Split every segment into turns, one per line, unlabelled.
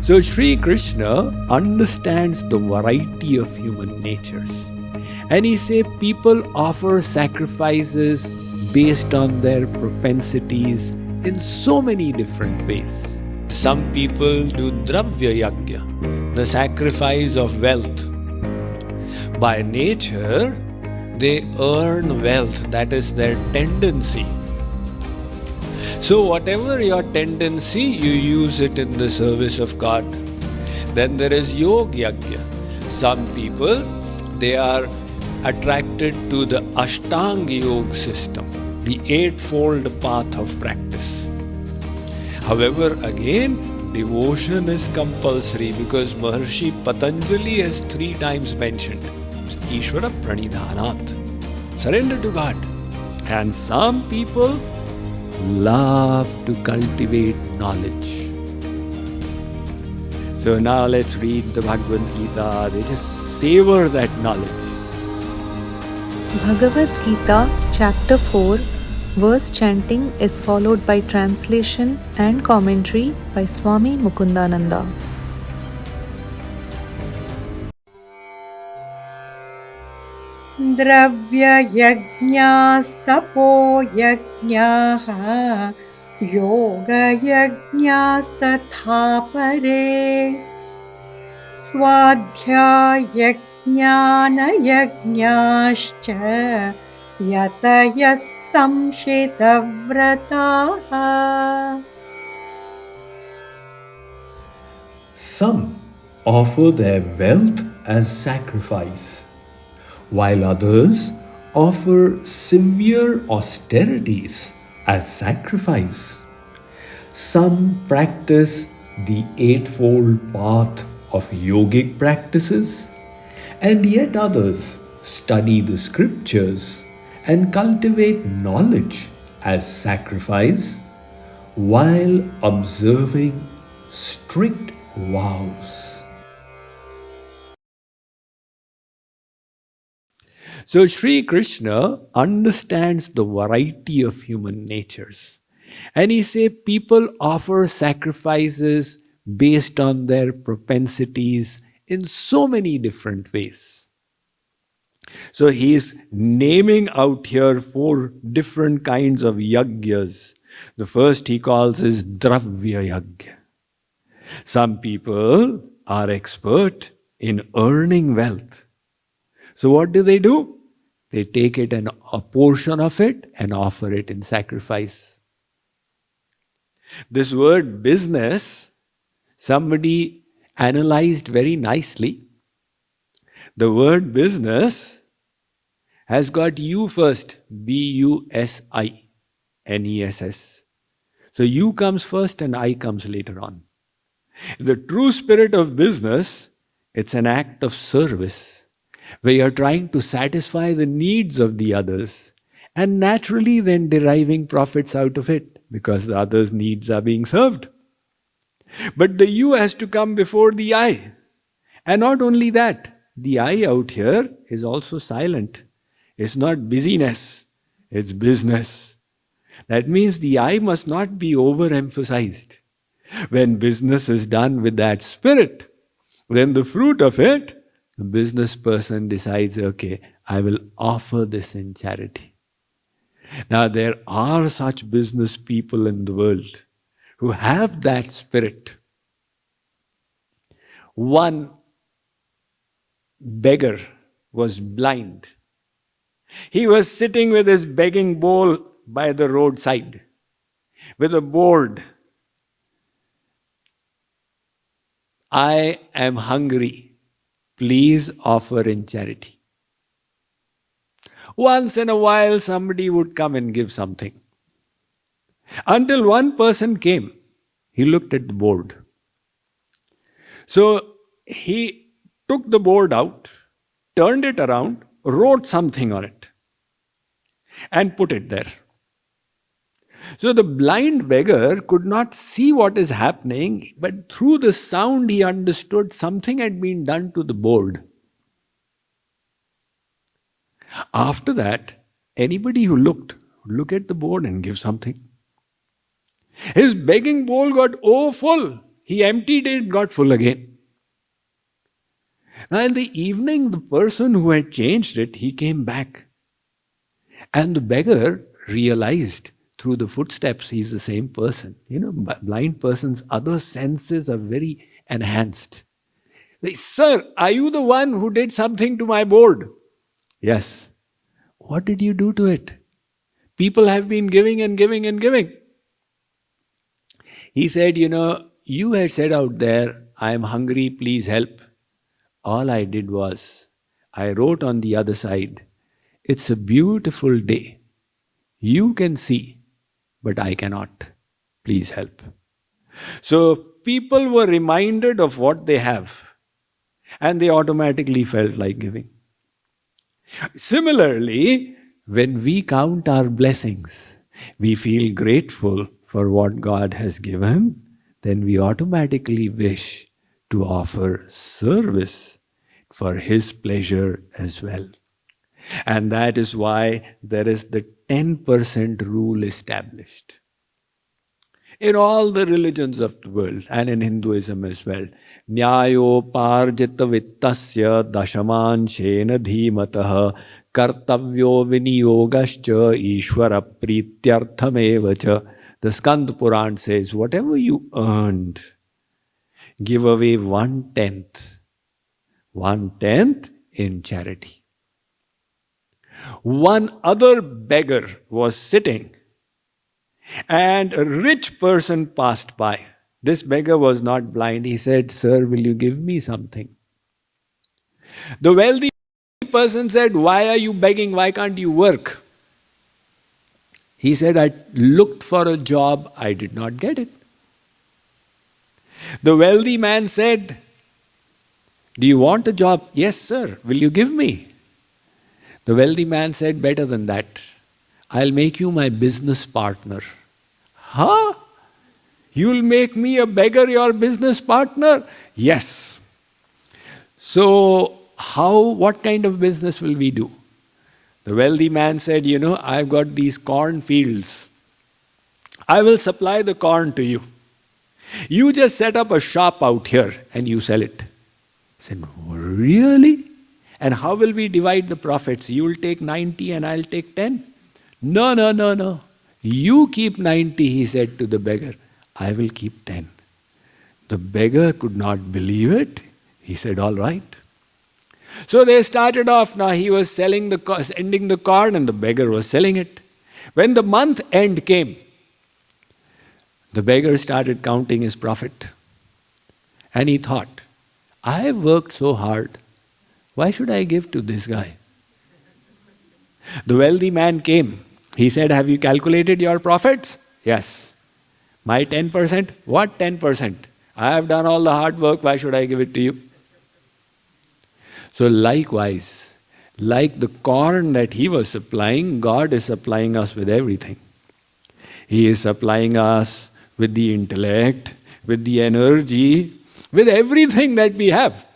So Sri Krishna understands the variety of human natures. And he says people offer sacrifices based on their propensities in so many different ways. Some people do dravya yajna, the sacrifice of wealth. By nature, they earn wealth, that is their tendency. So whatever your tendency, you use it in the service of God. Then there is yoga yajna. Some people, they are attracted to the Ashtanga Yoga system, the eightfold path of practice. However, again, devotion is compulsory because Maharshi Patanjali has 3 times mentioned Ishvara Pranidhanat, surrender to God. And some people love to cultivate knowledge. So now let's read the Bhagavad Gita. They just savor that knowledge.
Bhagavad Gita Chapter 4 verse chanting is followed by translation and commentary by Swami Mukundananda.
Dravya yajnastapo yajnaha yoga yajnastatha pare swadhyaya jnana yajnascha yatayas samshitavrataha.
Some offer their wealth as sacrifice, while others offer severe austerities as sacrifice. Some practice the eightfold path of yogic practices, and yet others study the scriptures and cultivate knowledge as sacrifice while observing strict vows.
So Sri Krishna understands the variety of human natures. And he says people offer sacrifices based on their propensities in so many different ways. So he is naming out here 4 different kinds of yajnas. The first he calls is dravya yajna. Some people are expert in earning wealth. So what do? They take it and a portion of it and offer it in sacrifice. This word business, somebody analyzed very nicely. The word business has got U first, B-U-S-I-N-E-S-S. So U comes first and I comes later on. The true spirit of business, it's an act of service, where you're trying to satisfy the needs of the others and naturally then deriving profits out of it because the others' needs are being served. But the U has to come before the I. And not only that, the I out here is also silent. It's not busyness, it's business. That means the I must not be overemphasized. When business is done with that spirit, then the fruit of it, the business person decides, okay, I will offer this in charity. Now there are such business people in the world who have that spirit. One beggar was blind. He was sitting with his begging bowl by the roadside with a board. I am hungry. Please offer in charity. Once in a while somebody would come and give something. Until one person came. He looked at the board. So he took the board out, turned it around, wrote something on it and put it there. So the blind beggar could not see what is happening, but through the sound he understood something had been done to the board. After that, anybody who looked would look at the board and give something. His begging bowl got full. He emptied it, got full again. Now in the evening, the person who had changed it, he came back. And the beggar realized through the footsteps he's the same person. Blind person's other senses are very enhanced. They, sir, are you the one who did something to my board? Yes. What did you do to it? People have been giving and giving and giving. He said, you had said out there, I am hungry, please help. All I did was, I wrote on the other side, it's a beautiful day. You can see, but I cannot. Please help. So people were reminded of what they have, and they automatically felt like giving. Similarly, when we count our blessings, we feel grateful for what God has given, then we automatically wish to offer service for His pleasure as well. And that is why there is the 10% rule established. In all the religions of the world and in Hinduism as well. Nyayo parjita vittasya dashamanshena dhimataha kartavyo viniyogascha ishvara prityarthamevacha. The Skand Puran says, whatever you earned, give away 1/10. 1/10 in charity. One other beggar was sitting, and a rich person passed by. This beggar was not blind. He said, sir, will you give me something? The wealthy person said, why are you begging? Why can't you work? He said, I looked for a job, I did not get it. The wealthy man said, do you want a job? Yes, sir. Will you give me? The wealthy man said, better than that. I'll make you my business partner. Huh? You'll make me a beggar your business partner? Yes. So, what kind of business will we do? The wealthy man said, I've got these corn fields. I will supply the corn to you. You just set up a shop out here and you sell it. I said, really? And how will we divide the profits? You'll take 90 and I'll take 10? No. You keep 90, he said to the beggar. I will keep 10. The beggar could not believe it. He said, all right. So they started off. Now he was sending the corn and the beggar was selling it. When the month end came, the beggar started counting his profit. And he thought, I have worked so hard. Why should I give to this guy? The wealthy man came. He said, have you calculated your profits? Yes. My 10%? What 10%? I have done all the hard work. Why should I give it to you? So likewise, like the corn that he was supplying, God is supplying us with everything. He is supplying us with the intellect, with the energy, with everything that we have.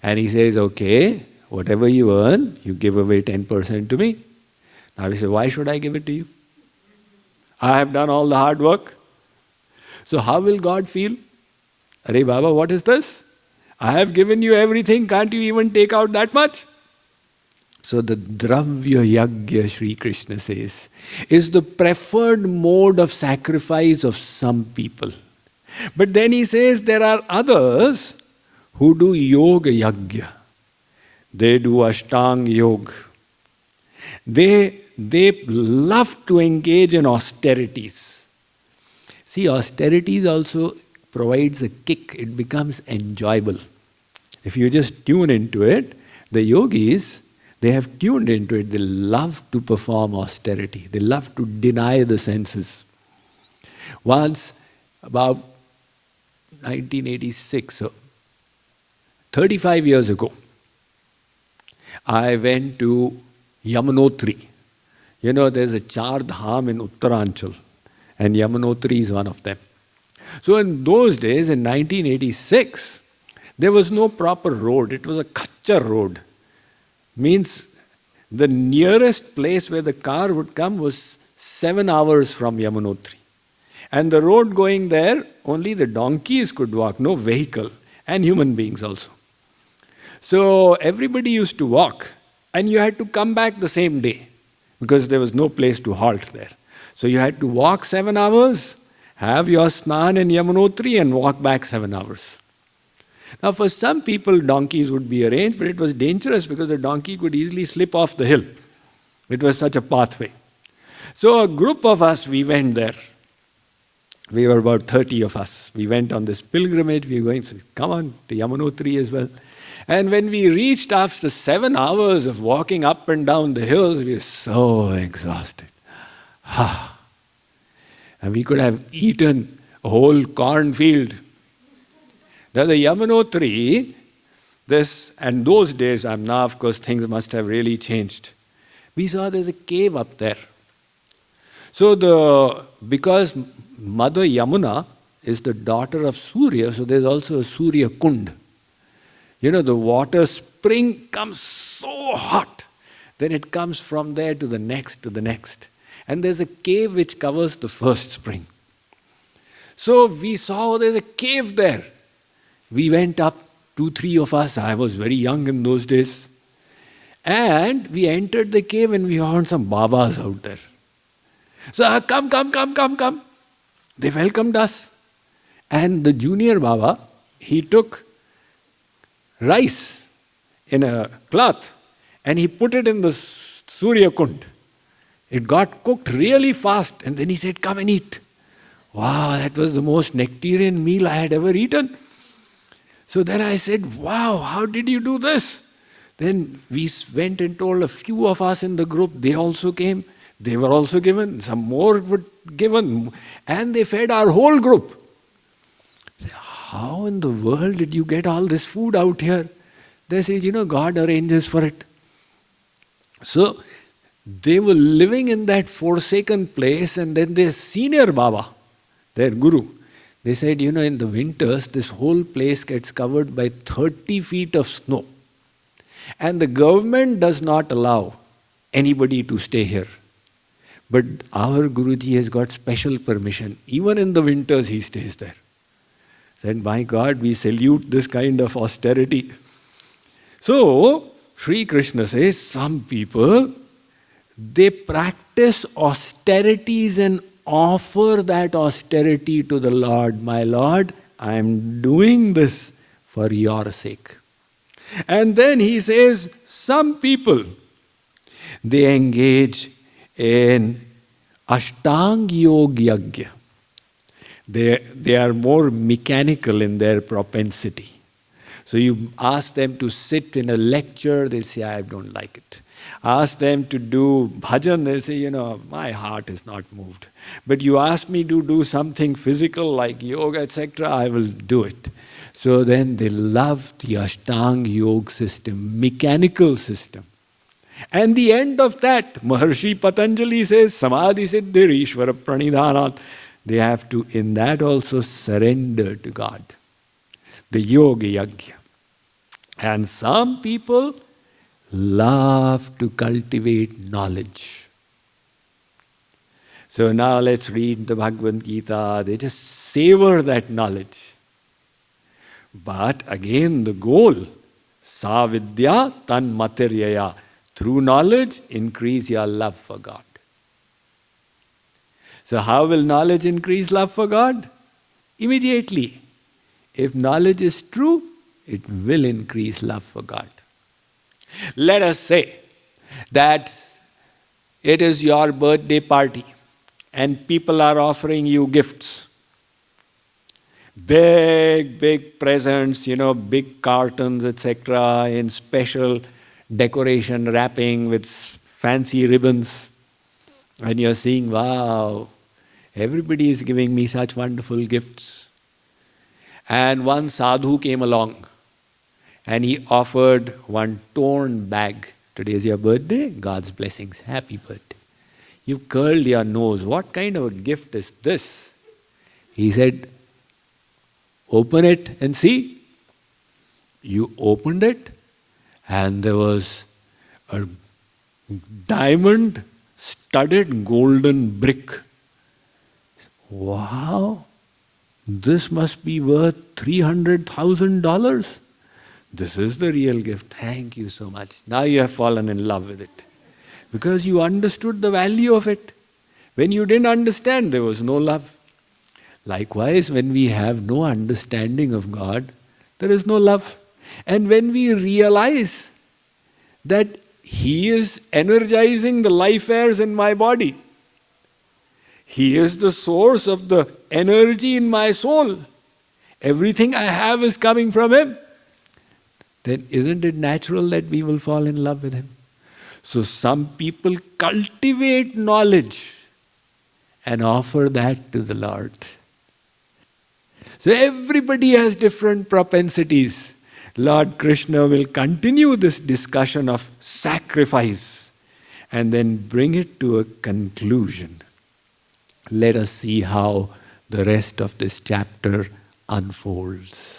And he says, okay, whatever you earn, you give away 10% to me. Now we say, why should I give it to you? I have done all the hard work. So how will God feel? Arey Baba, what is this? I have given you everything, can't you even take out that much? So the Dravya Yajna, Sri Krishna says, is the preferred mode of sacrifice of some people. But then he says there are others who do Yoga Yajna. They do Ashtanga Yoga. They love to engage in austerities. See, austerities also provides a kick. It becomes enjoyable. If you just tune into it, the yogis, they have tuned into it. They love to perform austerity. They love to deny the senses. Once, about 1986, so 35 years ago, I went to Yamunotri. There's a Char Dham in Uttaranchal, and Yamunotri is one of them. So in those days, in 1986, there was no proper road. It was a Kachcha road. Means the nearest place where the car would come was 7 hours from Yamunotri. And the road going there, only the donkeys could walk, no vehicle, and human beings also. So everybody used to walk, and you had to come back the same day because there was no place to halt there. So you had to walk 7 hours, have your snan and yamunotri, and walk back 7 hours. Now, for some people, donkeys would be arranged, but it was dangerous because the donkey could easily slip off the hill. It was such a pathway. So a group of us, we went there. We were about 30 of us. We went on this pilgrimage. We were going, so come on, to Yamunotri as well. And when we reached after 7 hours of walking up and down the hills, we were so exhausted. And we could have eaten a whole cornfield. Now the Yamunotri, and those days, now of course things must have really changed. We saw there's a cave up there. So because Mother Yamuna is the daughter of Surya, so there's also a Surya Kund. The water spring comes so hot, then it comes from there to the next, to the next. And there's a cave which covers the first spring. So we saw there's a cave there. We went up, 2-3 of us. I was very young in those days. And we entered the cave and we found some Babas out there. So come. They welcomed us. And the junior Baba, he took rice in a cloth and he put it in the Surya Kund. It got cooked really fast and then he said, come and eat. Wow, that was the most nectarian meal I had ever eaten. So then I said, wow, how did you do this? Then we went and told a few of us in the group, they also came. They were also given, some more were given, and they fed our whole group. How in the world did you get all this food out here? They said, God arranges for it. So they were living in that forsaken place, and then their senior Baba, their guru, they said, in the winters, this whole place gets covered by 30 feet of snow. And the government does not allow anybody to stay here. But our Guruji has got special permission. Even in the winters, he stays there. Said, my God, we salute this kind of austerity. So, Sri Krishna says, some people, they practice austerities and offer that austerity to the Lord. My Lord, I am doing this for your sake. And then he says, some people, they engage in Ashtang Yoga Yajna. They are more mechanical in their propensity. So you ask them to sit in a lecture, they'll say, I don't like it. Ask them to do bhajan, they'll say, my heart is not moved. But you ask me to do something physical like yoga, etc., I will do it. So then they love the Ashtang Yoga system, mechanical system. And the end of that, Maharshi Patanjali says, Samadhi Siddhir Ishvara Pranidhanat. They have to, in that also, surrender to God. The Yoga Yajna. And some people love to cultivate knowledge. So now let's read the Bhagavad Gita. They just savor that knowledge. But again, the goal, sa vidya tan materyaya. Through knowledge, increase your love for God. So how will knowledge increase love for God? Immediately. If knowledge is true, it will increase love for God. Let us say that it is your birthday party and people are offering you gifts. Big presents, big cartons, etc., in special decoration wrapping with fancy ribbons. And you're seeing, wow, everybody is giving me such wonderful gifts. And one sadhu came along and he offered one torn bag. Today is your birthday, God's blessings, happy birthday. You curled your nose, what kind of a gift is this? He said, open it and see. You opened it and there was a diamond studded golden brick. wow, this must be worth $300,000. This is the real gift. Thank you so much. Now you have fallen in love with it. Because you understood the value of it. When you didn't understand, there was no love. Likewise, when we have no understanding of God, there is no love. And when we realize that He is energizing the life airs in my body, He is the source of the energy in my soul, everything I have is coming from Him, then isn't it natural that we will fall in love with Him? So some people cultivate knowledge and offer that to the Lord. So everybody has different propensities. Lord Krishna will continue this discussion of sacrifice and then bring it to a conclusion. Let us see how the rest of this chapter unfolds.